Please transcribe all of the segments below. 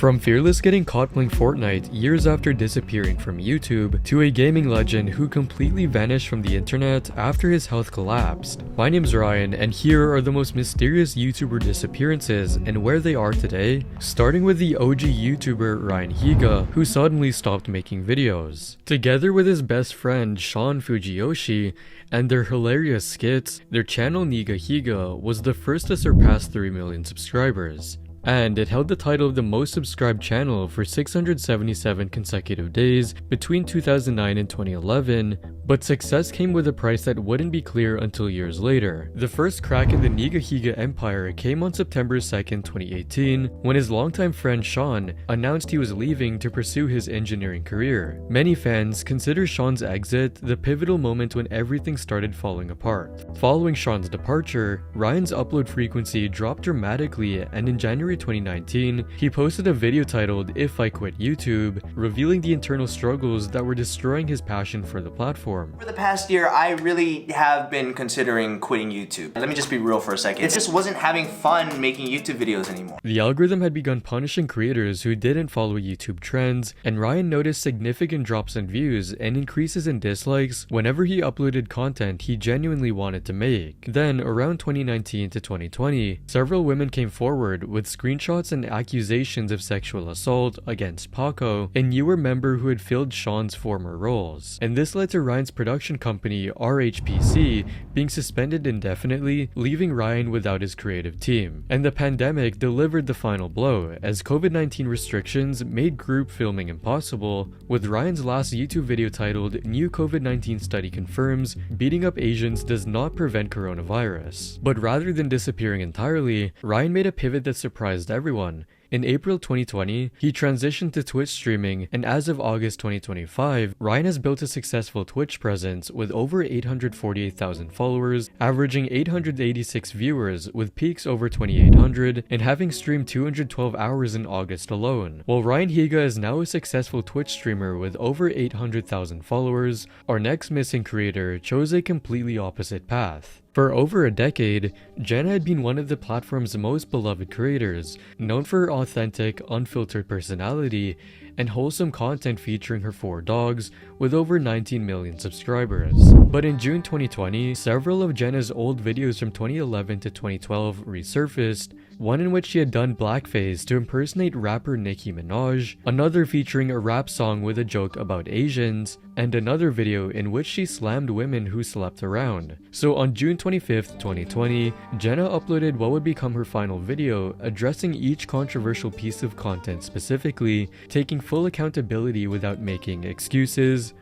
From fearless getting caught playing Fortnite years after disappearing from YouTube, to a gaming legend who completely vanished from the internet after his health collapsed. My name's Ryan, and here are the most mysterious YouTuber disappearances and where they are today, starting with the OG YouTuber Ryan Higa, who suddenly stopped making videos. Together with his best friend Sean Fujiyoshi and their hilarious skits, their channel Niga Higa was the first to surpass 3 million subscribers. And it held the title of the most subscribed channel for 677 consecutive days between 2009 and 2011, but success came with a price that wouldn't be clear until years later. The first crack in the Niga Higa empire came on September 2nd, 2018, when his longtime friend Sean announced he was leaving to pursue his engineering career. Many fans consider Sean's exit the pivotal moment when everything started falling apart. Following Sean's departure, Ryan's upload frequency dropped dramatically, and in January 2019, he posted a video titled "If I Quit YouTube," revealing the internal struggles that were destroying his passion for the platform. For the past year, I really have been considering quitting YouTube. Let me just be real for a second. It just wasn't having fun making YouTube videos anymore. The algorithm had begun punishing creators who didn't follow YouTube trends, and Ryan noticed significant drops in views and increases in dislikes whenever he uploaded content he genuinely wanted to make. Then, around 2019 to 2020, several women came forward with screenshots and accusations of sexual assault against Paco, a newer member who had filled Sean's former roles. And this led to Ryan's production company, RHPC, being suspended indefinitely, leaving Ryan without his creative team. And the pandemic delivered the final blow, as COVID-19 restrictions made group filming impossible, with Ryan's last YouTube video titled "New COVID-19 Study Confirms Beating Up Asians Does Not Prevent Coronavirus." But rather than disappearing entirely, Ryan made a pivot that surprised everyone. In April 2020, he transitioned to Twitch streaming, and as of August 2025, Ryan has built a successful Twitch presence with over 848,000 followers, averaging 886 viewers with peaks over 2,800, and having streamed 212 hours in August alone. While Ryan Higa is now a successful Twitch streamer with over 800,000 followers, our next missing creator chose a completely opposite path. For over a decade, Jenna had been one of the platform's most beloved creators, known for her authentic, unfiltered personality and wholesome content featuring her 4 dogs with over 19 million subscribers. But in June 2020, several of Jenna's old videos from 2011 to 2012 resurfaced, one in which she had done blackface to impersonate rapper Nicki Minaj, another featuring a rap song with a joke about Asians, and another video in which she slammed women who slept around. So on June 25th, 2020, Jenna uploaded what would become her final video, addressing each controversial piece of content specifically, taking full accountability without making excuses.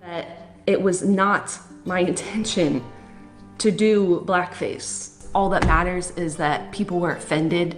It was not my intention to do blackface. All that matters is that people were offended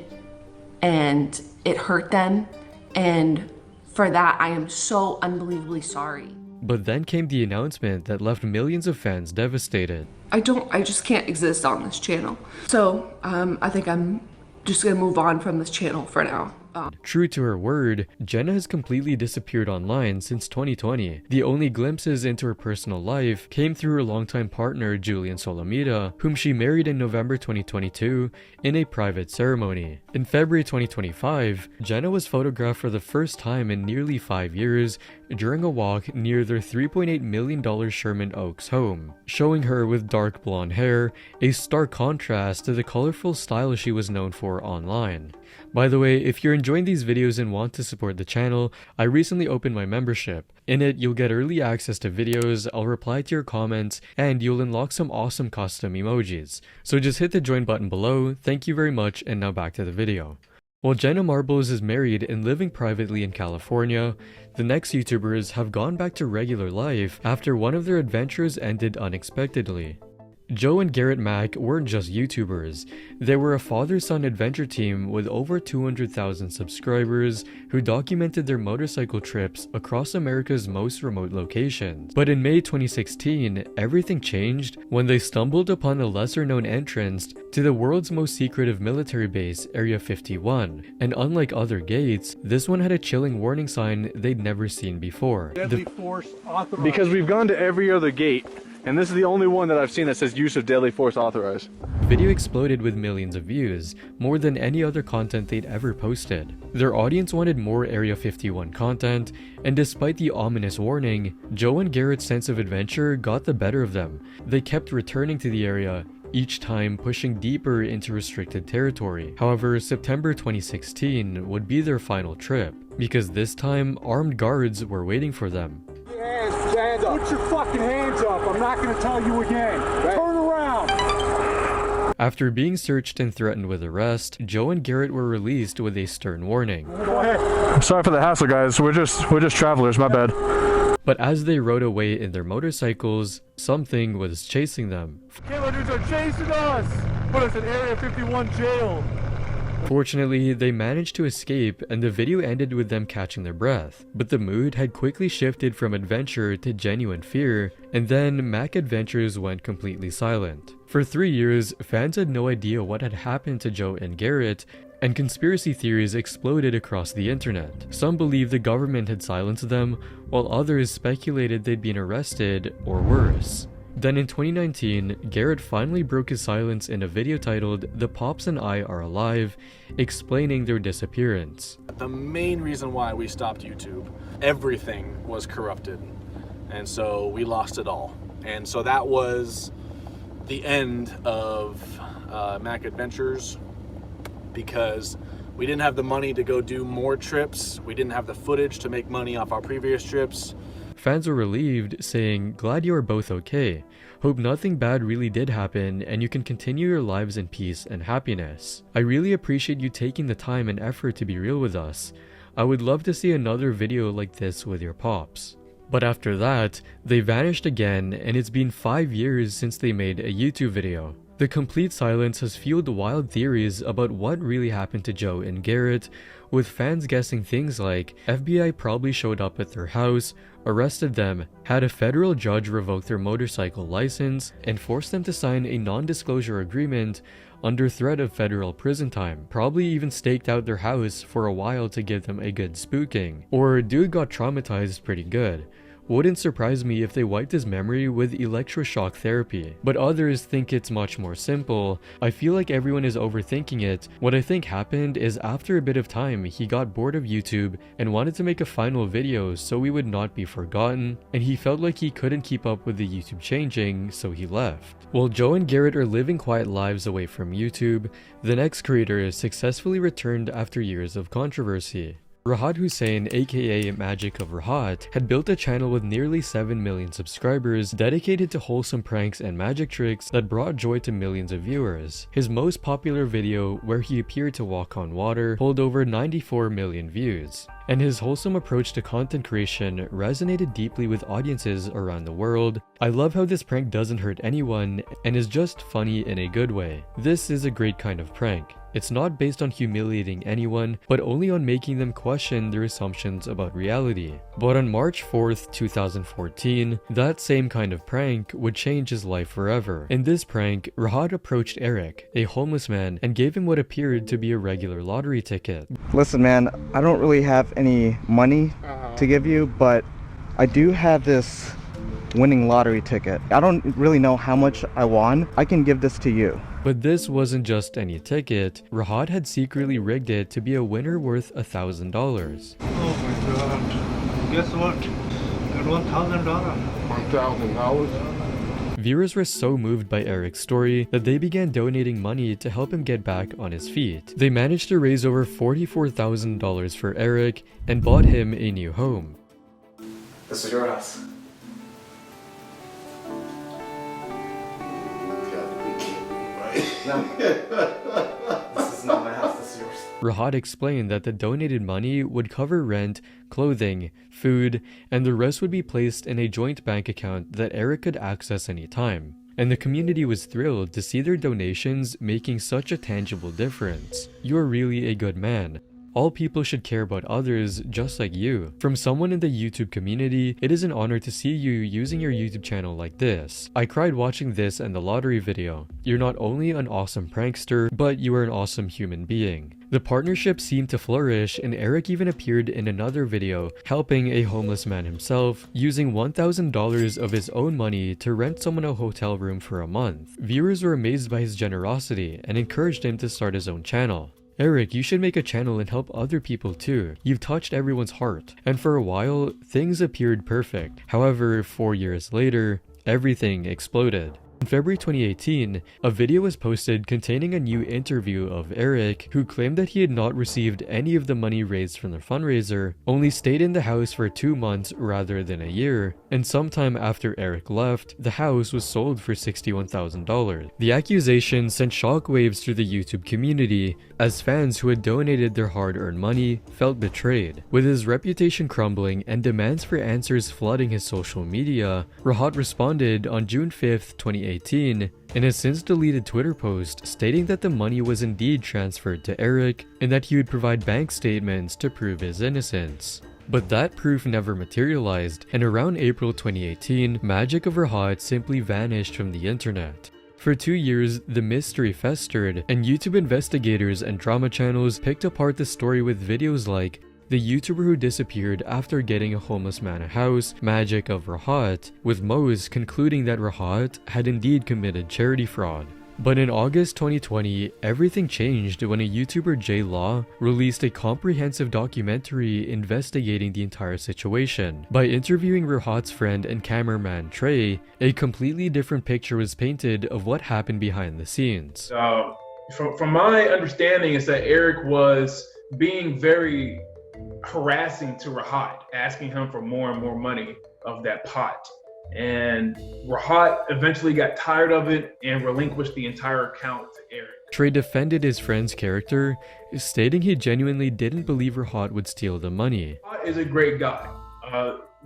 and it hurt them, and for that I am so unbelievably sorry. But then came the announcement that left millions of fans devastated. I just can't exist on this channel. So I think I'm just gonna move on from this channel for now. True to her word, Jenna has completely disappeared online since 2020. The only glimpses into her personal life came through her longtime partner Julian Solomita, whom she married in November 2022 in a private ceremony. In February 2025, Jenna was photographed for the first time in nearly 5 years during a walk near their $3.8 million Sherman Oaks home, showing her with dark blonde hair, a stark contrast to the colorful style she was known for online. By the way, if you're enjoying these videos and want to support the channel, I recently opened my membership. In it, you'll get early access to videos, I'll reply to your comments, and you'll unlock some awesome custom emojis. So just hit the join button below. Thank you very much, and now back to the video. While Jenna Marbles is married and living privately in California, the next YouTubers have gone back to regular life after one of their adventures ended unexpectedly. Joe and Garrett Mack weren't just YouTubers, they were a father-son adventure team with over 200,000 subscribers who documented their motorcycle trips across America's most remote locations. But in May 2016, everything changed when they stumbled upon a lesser-known entrance to the world's most secretive military base, Area 51, and unlike other gates, this one had a chilling warning sign they'd never seen before. Because we've gone to every other gate, And this is the only one that I've seen that says use of deadly force authorized. The video exploded with millions of views, more than any other content they'd ever posted. Their audience wanted more Area 51 content, and despite the ominous warning, Joe and Garrett's sense of adventure got the better of them. They kept returning to the area, each time pushing deeper into restricted territory. However, September 2016 would be their final trip, because this time, armed guards were waiting for them. Stand up. Put your fucking hands up. I'm not gonna tell you again. Turn around. After being searched and threatened with arrest, Joe and Garrett were released with a stern warning. Go ahead. I'm sorry for the hassle, guys. We're just travelers, my bad. But as they rode away in their motorcycles, something was chasing them. Killer dudes are chasing us! Put us in Area 51 jail! Fortunately, they managed to escape and the video ended with them catching their breath. But the mood had quickly shifted from adventure to genuine fear, and then Mac Adventures went completely silent. For 3 years, fans had no idea what had happened to Joe and Garrett, and conspiracy theories exploded across the internet. Some believed the government had silenced them, while others speculated they'd been arrested, or worse. Then in 2019, Garrett finally broke his silence in a video titled "The Pops and I Are Alive," explaining their disappearance. The main reason why we stopped YouTube, everything was corrupted, and so we lost it all. And so that was the end of Mac Adventures, because we didn't have the money to go do more trips, we didn't have the footage to make money off our previous trips. Fans were relieved, saying, "Glad you are both okay. Hope nothing bad really did happen and you can continue your lives in peace and happiness. I really appreciate you taking the time and effort to be real with us. I would love to see another video like this with your pops." But after that, they vanished again, and it's been 5 years since they made a YouTube video. The complete silence has fueled wild theories about what really happened to Joe and Garrett, with fans guessing things like FBI probably showed up at their house, arrested them, had a federal judge revoke their motorcycle license, and forced them to sign a non-disclosure agreement under threat of federal prison time, probably even staked out their house for a while to give them a good spooking. Or dude got traumatized pretty good. Wouldn't surprise me if they wiped his memory with electroshock therapy. But others think it's much more simple. I feel like everyone is overthinking it. What I think happened is after a bit of time, he got bored of YouTube and wanted to make a final video so we would not be forgotten, and he felt like he couldn't keep up with the YouTube changing, so he left. While Joe and Garrett are living quiet lives away from YouTube, the next creator successfully returned after years of controversy. Rahat Hussein, aka Magic of Rahat, had built a channel with nearly 7 million subscribers dedicated to wholesome pranks and magic tricks that brought joy to millions of viewers. His most popular video, where he appeared to walk on water, pulled over 94 million views. And his wholesome approach to content creation resonated deeply with audiences around the world. I love how this prank doesn't hurt anyone and is just funny in a good way. This is a great kind of prank. It's not based on humiliating anyone, but only on making them question their assumptions about reality. But on March 4th, 2014, that same kind of prank would change his life forever. In this prank, Rahat approached Eric, a homeless man, and gave him what appeared to be a regular lottery ticket. Listen, man, I don't really have any money to give you, but I do have this winning lottery ticket. I don't really know how much I won. I can give this to you. But this wasn't just any ticket. Rahat had secretly rigged it to be a winner worth $1,000. Oh my god. Guess what? Got $1,000. $1,000? Viewers were so moved by Eric's story that they began donating money to help him get back on his feet. They managed to raise over $44,000 for Eric and bought him a new home. This is your house. No. This is not my house, this is yours. Rahat explained that the donated money would cover rent, clothing, food, and the rest would be placed in a joint bank account that Eric could access anytime. And the community was thrilled to see their donations making such a tangible difference. "You're really a good man. All people should care about others just like you." From someone in the YouTube community, it is an honor to see you using your YouTube channel like this. I cried watching this and the lottery video. You're not only an awesome prankster, but you are an awesome human being. The partnership seemed to flourish, and Eric even appeared in another video helping a homeless man himself, using $1,000 of his own money to rent someone a hotel room for a month. Viewers were amazed by his generosity and encouraged him to start his own channel. Eric, you should make a channel and help other people too. You've touched everyone's heart. And for a while, things appeared perfect. However, 4 years later, everything exploded. In February 2018, a video was posted containing a new interview of Eric, who claimed that he had not received any of the money raised from the fundraiser, only stayed in the house for 2 months rather than a year, and sometime after Eric left, the house was sold for $61,000. The accusation sent shockwaves through the YouTube community, as fans who had donated their hard-earned money felt betrayed. With his reputation crumbling and demands for answers flooding his social media, Rahat responded on June 5th, 2018, in a since deleted Twitter post stating that the money was indeed transferred to Eric and that he would provide bank statements to prove his innocence. But that proof never materialized, and around April 2018, Magic of Rahat simply vanished from the internet. For 2 years, the mystery festered, and YouTube investigators and drama channels picked apart the story with videos like The YouTuber Who Disappeared After Getting a Homeless Man a House, Magic of Rahat, with most concluding that Rahat had indeed committed charity fraud. But in August 2020, everything changed when a YouTuber, J Law, released a comprehensive documentary investigating the entire situation. By interviewing Rahat's friend and cameraman Trey, a completely different picture was painted of what happened behind the scenes. From my understanding is that Eric was being very harassing to Rahat, asking him for more and more money of that pot. And Rahat eventually got tired of it and relinquished the entire account to Eric. Trey defended his friend's character, stating he genuinely didn't believe Rahat would steal the money. Rahat is a great guy.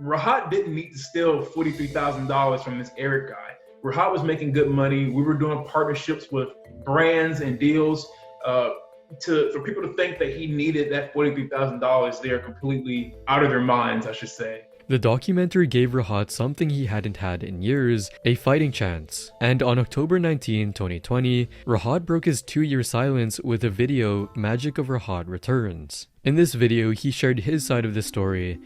Rahat didn't need to steal $43,000 from this Eric guy. Rahat was making good money. We were doing partnerships with brands and deals. For people to think that he needed that $43,000, they are completely out of their minds, I should say. The documentary gave Rahat something he hadn't had in years, a fighting chance. And on October 19, 2020, Rahat broke his 2-year silence with a video, Magic of Rahat Returns. In this video, he shared his side of the story.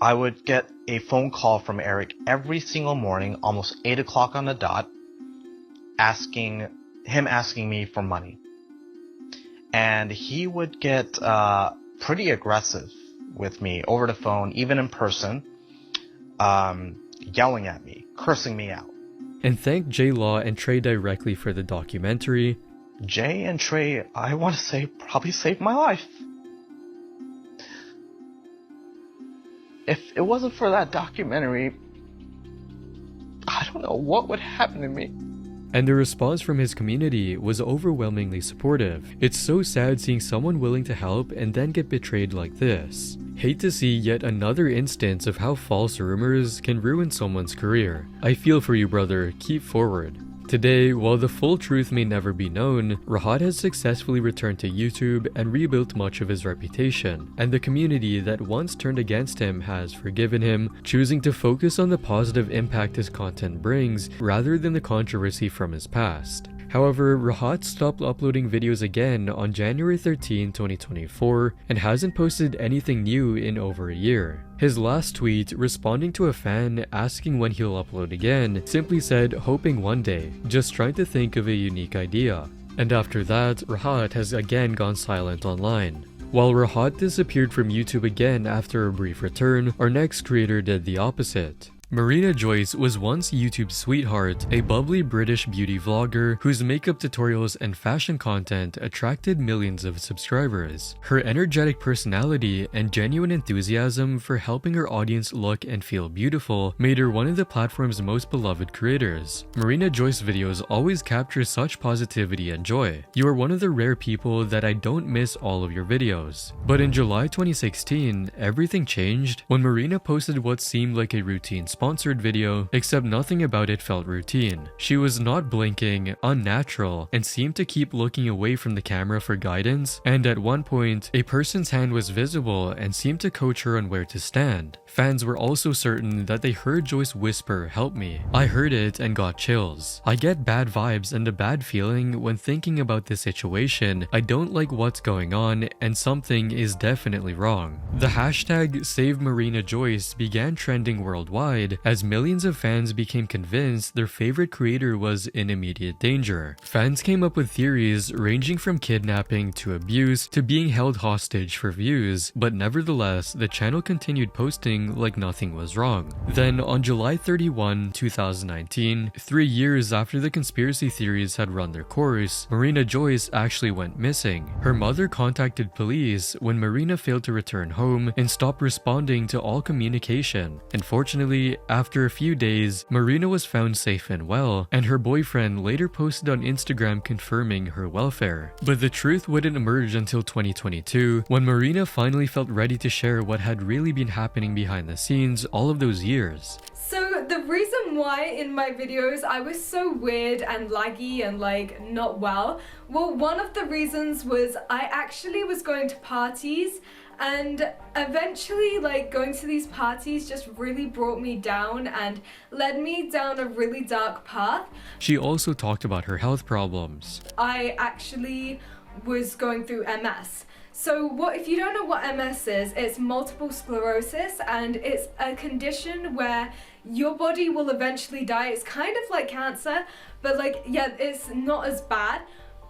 I would get a phone call from Eric every single morning, almost 8 o'clock on the dot, asking me for money. And he would get pretty aggressive with me over the phone, even in person, yelling at me, cursing me out. And thank J Law and Trey directly for the documentary. Jay and Trey, I want to say, probably saved my life. If it wasn't for that documentary, I don't know what would happen to me. And the response from his community was overwhelmingly supportive. It's so sad seeing someone willing to help and then get betrayed like this. Hate to see yet another instance of how false rumors can ruin someone's career. I feel for you, brother. Keep forward. Today, while the full truth may never be known, Rahat has successfully returned to YouTube and rebuilt much of his reputation, and the community that once turned against him has forgiven him, choosing to focus on the positive impact his content brings rather than the controversy from his past. However, Rahat stopped uploading videos again on January 13, 2024, and hasn't posted anything new in over a year. His last tweet, responding to a fan asking when he'll upload again, simply said, "Hoping one day, just trying to think of a unique idea." And after that, Rahat has again gone silent online. While Rahat disappeared from YouTube again after a brief return, our next creator did the opposite. Marina Joyce was once YouTube's sweetheart, a bubbly British beauty vlogger whose makeup tutorials and fashion content attracted millions of subscribers. Her energetic personality and genuine enthusiasm for helping her audience look and feel beautiful made her one of the platform's most beloved creators. Marina Joyce videos always capture such positivity and joy. You are one of the rare people that I don't miss all of your videos. But in July 2016, everything changed when Marina posted what seemed like a routine sponsored video, except nothing about it felt routine. She was not blinking, unnatural, and seemed to keep looking away from the camera for guidance, and at one point, a person's hand was visible and seemed to coach her on where to stand. Fans were also certain that they heard Joyce whisper, "Help me." I heard it and got chills. I get bad vibes and a bad feeling when thinking about this situation. I don't like what's going on, and something is definitely wrong. The hashtag Save Marina Joyce began trending worldwide as millions of fans became convinced their favorite creator was in immediate danger. Fans came up with theories ranging from kidnapping to abuse to being held hostage for views, but nevertheless, the channel continued posting like nothing was wrong. Then on July 31, 2019, 3 years after the conspiracy theories had run their course, Marina Joyce actually went missing. Her mother contacted police when Marina failed to return home and stopped responding to all communication. Unfortunately, after a few days, Marina was found safe and well, and her boyfriend later posted on Instagram confirming her welfare. But the truth wouldn't emerge until 2022, when Marina finally felt ready to share what had really been happening behind the scenes all of those years. So the reason why in my videos I was so weird and laggy and like not well, one of the reasons was I actually was going to parties, and eventually like going to these parties just really brought me down and led me down a really dark path. She also talked about her health problems. I actually was going through MS. So if you don't know what MS is, it's multiple sclerosis, and it's a condition where your body will eventually die. It's kind of like cancer, but like, yeah, it's not as bad.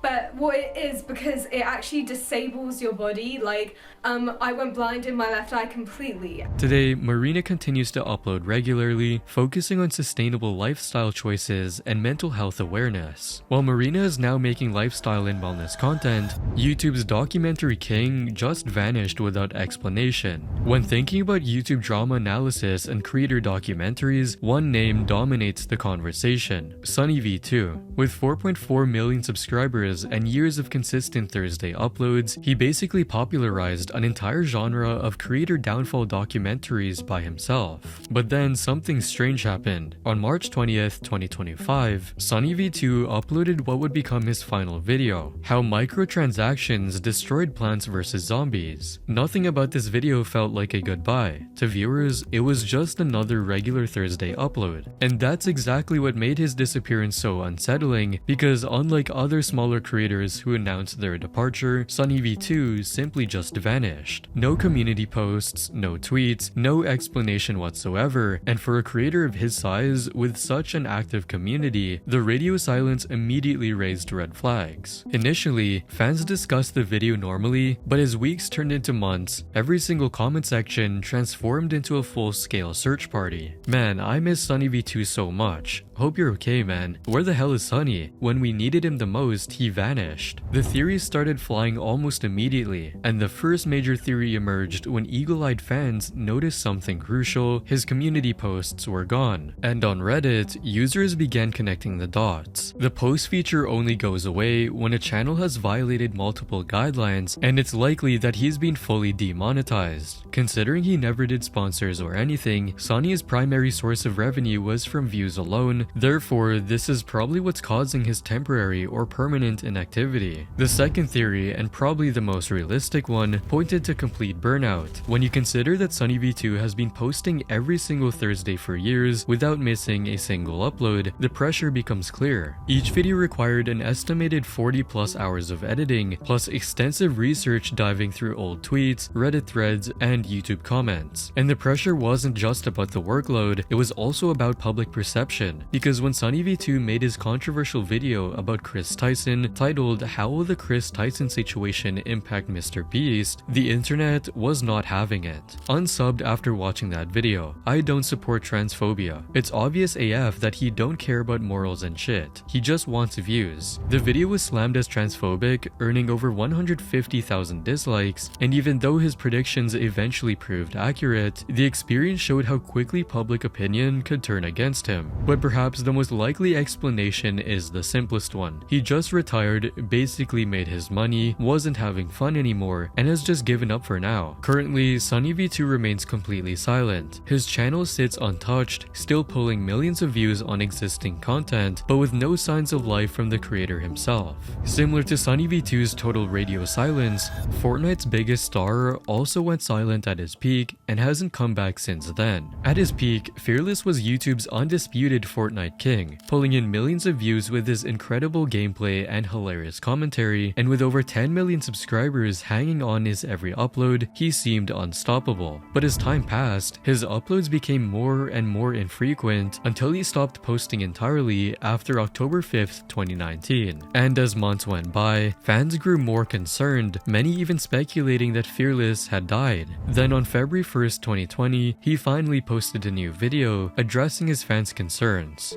But what it is, because it actually disables your body, like I went blind in my left eye completely. Today, Marina continues to upload regularly, focusing on sustainable lifestyle choices and mental health awareness. While Marina is now making lifestyle and wellness content, YouTube's documentary king just vanished without explanation. When thinking about YouTube drama analysis and creator documentaries, one name dominates the conversation: SunnyV2. With 4.4 million subscribers and years of consistent Thursday uploads, he basically popularized an entire genre of creator downfall documentaries by himself. But then something strange happened. On March 20th, 2025, SunnyV2 uploaded what would become his final video: how microtransactions destroyed Plants vs. Zombies. Nothing about this video felt like a goodbye. To viewers, it was just another regular Thursday upload. And that's exactly what made his disappearance so unsettling, because unlike other smaller creators who announced their departure, SunnyV2 simply just vanished. No community posts, no tweets, no explanation whatsoever, and for a creator of his size with such an active community, the radio silence immediately raised red flags. Initially, fans discussed the video normally, but as weeks turned into months, every single comment section transformed into a full-scale search party. Man, I miss SunnyV2 so much. Hope you're okay, man. Where the hell is Sunny? When we needed him the most, he vanished. The theories started flying almost immediately, and the first major theory emerged when eagle-eyed fans noticed something crucial: his community posts were gone. And on Reddit, users began connecting the dots. The post feature only goes away when a channel has violated multiple guidelines, and it's likely that he's been fully demonetized. Considering he never did sponsors or anything, Sunny's primary source of revenue was from views alone. Therefore, this is probably what's causing his temporary or permanent inactivity. The second theory, and probably the most realistic one, pointed to complete burnout. When you consider that SunnyV2 has been posting every single Thursday for years without missing a single upload, the pressure becomes clear. Each video required an estimated 40+ hours of editing, plus extensive research diving through old tweets, Reddit threads, and YouTube comments. And the pressure wasn't just about the workload, it was also about public perception. Because when SunnyV2 made his controversial video about Chris Tyson, titled "How Will the Chris Tyson Situation Impact Mr. Beast?", the internet was not having it. Unsubbed after watching that video. I don't support transphobia. It's obvious AF that he don't care about morals and shit. He just wants views. The video was slammed as transphobic, earning over 150,000 dislikes, and even though his predictions eventually proved accurate, the experience showed how quickly public opinion could turn against him. But perhaps perhaps the most likely explanation is the simplest one. He just retired, basically made his money, wasn't having fun anymore, and has just given up for now. Currently, SunnyV2 remains completely silent. His channel sits untouched, still pulling millions of views on existing content, but with no signs of life from the creator himself. Similar to SunnyV2's total radio silence, Fortnite's biggest star also went silent at his peak and hasn't come back since then. At his peak, Fearless was YouTube's undisputed Fortnite king, pulling in millions of views with his incredible gameplay and hilarious commentary, and with over 10 million subscribers hanging on his every upload, he seemed unstoppable. But as time passed, his uploads became more and more infrequent until he stopped posting entirely after October 5th, 2019. And as months went by, fans grew more concerned, many even speculating that Fearless had died. Then on February 1st, 2020, he finally posted a new video addressing his fans' concerns.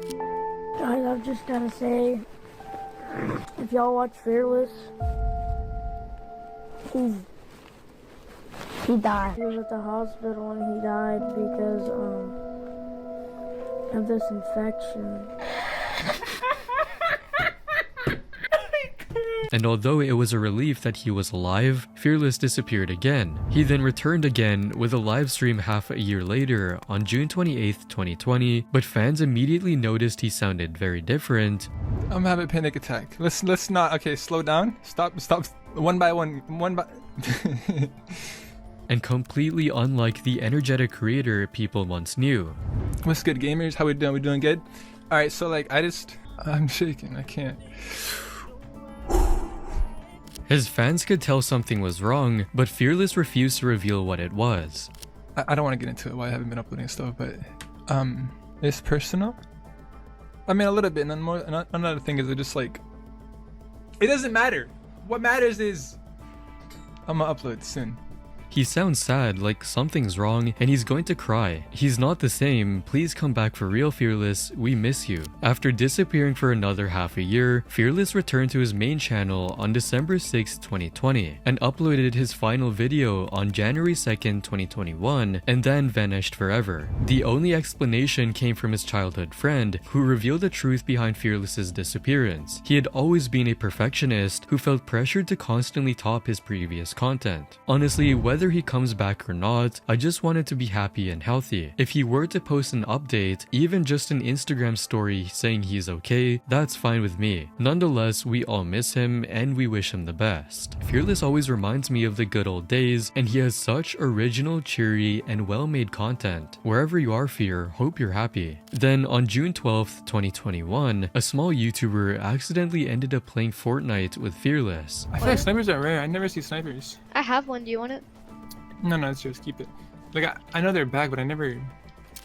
Guys, I've just gotta say, if y'all watch Fearless, he died. He was at the hospital and he died because of this infection. And although it was a relief that he was alive, Fearless disappeared again. He then returned again with a live stream half a year later on June 28th, 2020, but fans immediately noticed he sounded very different. I'm having a panic attack. Let's not, okay, slow down. Stop, one by one. And completely unlike the energetic creator people once knew. What's good, gamers? How we doing? We doing good? Alright, so like, I'm shaking, I can't. His fans could tell something was wrong, but Fearless refused to reveal what it was. I don't want to get into it why I haven't been uploading stuff, but it's personal. I mean, a little bit, and more. Another thing is it just like, it doesn't matter. What matters is I'm gonna upload soon. He sounds sad, like something's wrong, and he's going to cry. He's not the same. Please come back for real, Fearless. We miss you. After disappearing for another half a year, Fearless returned to his main channel on December 6, 2020, and uploaded his final video on January 2nd, 2021, and then vanished forever. The only explanation came from his childhood friend, who revealed the truth behind Fearless's disappearance. He had always been a perfectionist who felt pressured to constantly top his previous content. Honestly, whether he comes back or not, I just wanted to be happy and healthy. If he were to post an update, even just an Instagram story saying he's okay, that's fine with me. Nonetheless, we all miss him and we wish him the best. Fearless always reminds me of the good old days, and he has such original, cheery, and well-made content. Wherever you are, Fear, hope you're happy. Then on June 12th, 2021, a small YouTuber accidentally ended up playing Fortnite with Fearless. I feel like snipers are rare. I never see snipers. I have one. Do you want it? No, it's yours. Keep it. Like, I know they're back, but I never...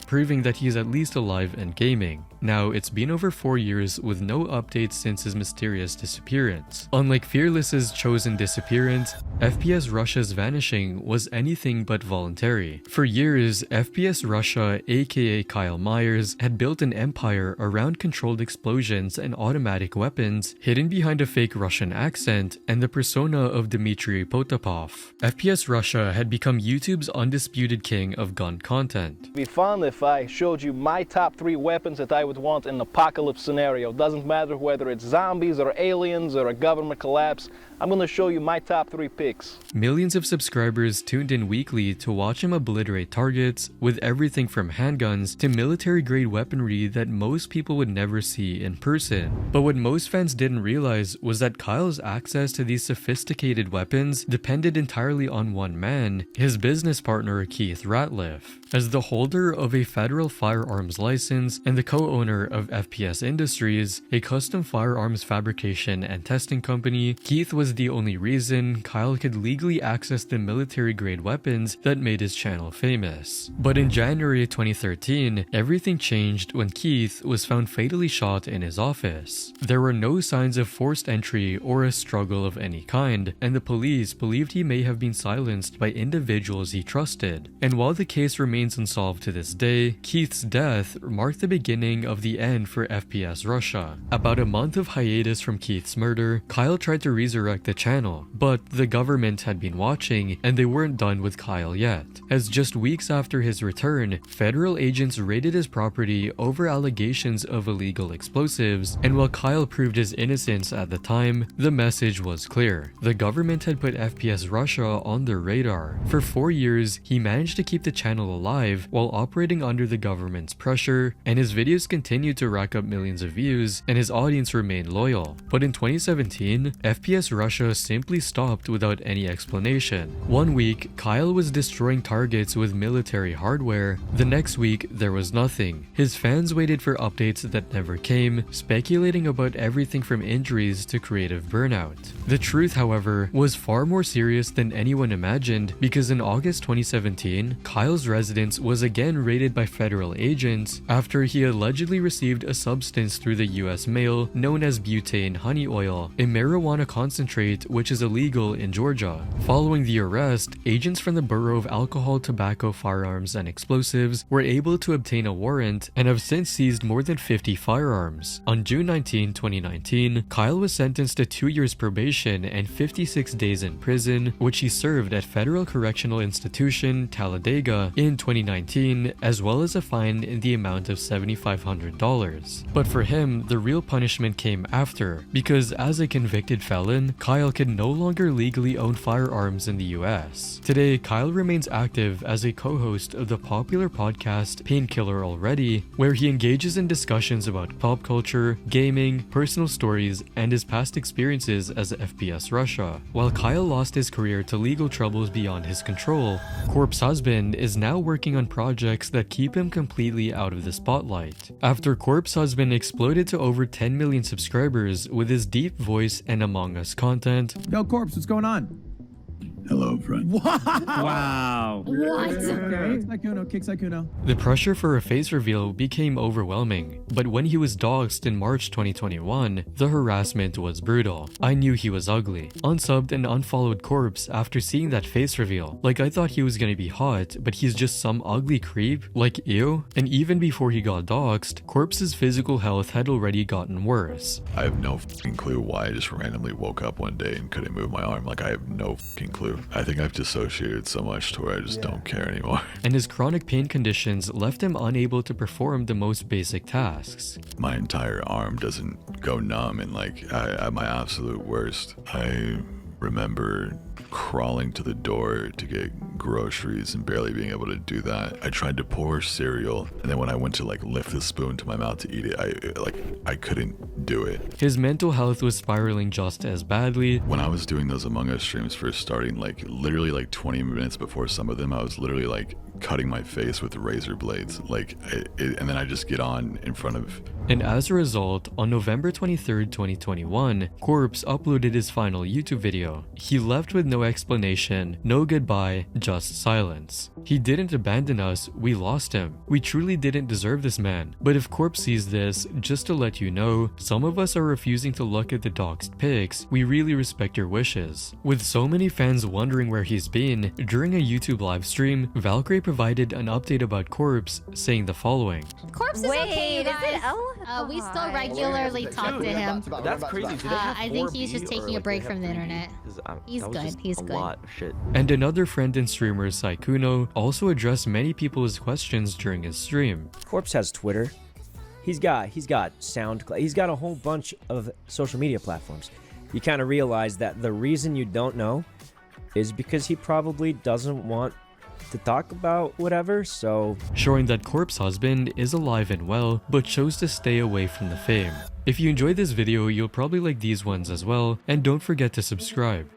Proving that he's at least alive and gaming. Now, it's been over 4 years with no updates since his mysterious disappearance. Unlike Fearless's chosen disappearance, FPS Russia's vanishing was anything but voluntary. For years, FPS Russia, aka Kyle Myers, had built an empire around controlled explosions and automatic weapons, hidden behind a fake Russian accent and the persona of Dmitry Potapov. FPS Russia had become YouTube's undisputed king of gun content. It'd be fun if I showed you my top 3 weapons that I would want in an apocalypse scenario. Doesn't matter whether it's zombies or aliens or a government collapse. I'm gonna show you my top 3 picks. Millions of subscribers tuned in weekly to watch him obliterate targets with everything from handguns to military-grade weaponry that most people would never see in person. But what most fans didn't realize was that Kyle's access to these sophisticated weapons depended entirely on one man, his business partner Keith Ratliff. As the holder of a federal firearms license and the co-owner of FPS Industries, a custom firearms fabrication and testing company, Keith was the only reason Kyle could legally access the military-grade weapons that made his channel famous. But in January 2013, everything changed when Keith was found fatally shot in his office. There were no signs of forced entry or a struggle of any kind, and the police believed he may have been silenced by individuals he trusted. And while the case remains unsolved to this day, Keith's death marked the beginning of the end for FPS Russia. About a month of hiatus from Keith's murder, Kyle tried to resurrect redirect the channel, but the government had been watching and they weren't done with Kyle yet, as just weeks after his return, federal agents raided his property over allegations of illegal explosives, and while Kyle proved his innocence at the time, the message was clear. The government had put FPS Russia on their radar. For 4 years, he managed to keep the channel alive while operating under the government's pressure, and his videos continued to rack up millions of views, and his audience remained loyal. But in 2017, FPS Russia simply stopped without any explanation. One week, Kyle was destroying targets with military hardware. The next week, there was nothing. His fans waited for updates that never came, speculating about everything from injuries to creative burnout. The truth, however, was far more serious than anyone imagined, because in August 2017, Kyle's residence was again raided by federal agents after he allegedly received a substance through the US mail known as butane honey oil, a marijuana concentrate which is illegal in Georgia. Following the arrest, agents from the Bureau of Alcohol, Tobacco, Firearms, and Explosives were able to obtain a warrant and have since seized more than 50 firearms. On June 19, 2019, Kyle was sentenced to 2 years probation and 56 days in prison, which he served at Federal Correctional Institution, Talladega in 2019, as well as a fine in the amount of $7,500. But for him, the real punishment came after, because as a convicted felon, Kyle could no longer legally own firearms in the US. Today, Kyle remains active as a co-host of the popular podcast Painkiller Already, where he engages in discussions about pop culture, gaming, personal stories, and his past experiences as FPS Russia. While Kyle lost his career to legal troubles beyond his control, Corpse Husband is now working on projects that keep him completely out of the spotlight. After Corpse Husband exploded to over 10 million subscribers with his deep voice and Among Us content. Yo, Corpse, what's going on? Hello, friend. Wow. What? Kicks like Uno. The pressure for a face reveal became overwhelming, but when he was doxxed in March 2021, the harassment was brutal. I knew he was ugly. Unsubbed and unfollowed Corpse after seeing that face reveal. Like, I thought he was gonna be hot, but he's just some ugly creep? Like, ew? And even before he got doxxed, Corpse's physical health had already gotten worse. I have no fucking clue why I just randomly woke up one day and couldn't move my arm. Like, I have no fucking clue. I think I've dissociated so much to where I just don't care anymore. And his chronic pain conditions left him unable to perform the most basic tasks. My entire arm doesn't go numb, and like, at my absolute worst, I remember crawling to the door to get groceries and barely being able to do that. I tried to pour cereal, and then when I went to like lift the spoon to my mouth to eat it, I couldn't do it. His mental health was spiraling just as badly. When I was doing those Among Us streams first starting, like literally like 20 minutes before some of them, I was literally like cutting my face with razor blades, and then I just get on in front of. And as a result, on November 23rd, 2021, Corpse uploaded his final YouTube video. He left with no explanation, no goodbye, just silence. He didn't abandon us, we lost him. We truly didn't deserve this man. But if Corpse sees this, just to let you know, some of us are refusing to look at the doxed pics. We really respect your wishes. With so many fans wondering where he's been, during a YouTube live stream, Valkyrie provided an update about Corpse, saying the following. Corpse is okay, you guys. We still regularly talk to him. That's crazy. I think he's just taking a break from the internet. He's good. He's good. Lot of shit. And another friend and streamer, Saikuno, also addressed many people's questions during his stream. Corpse has Twitter. He's got SoundCloud. He's got a whole bunch of social media platforms. You kind of realize that the reason you don't know is because he probably doesn't want to talk about whatever, so... Showing that Corpse Husband is alive and well, but chose to stay away from the fame. If you enjoyed this video, you'll probably like these ones as well, and don't forget to subscribe.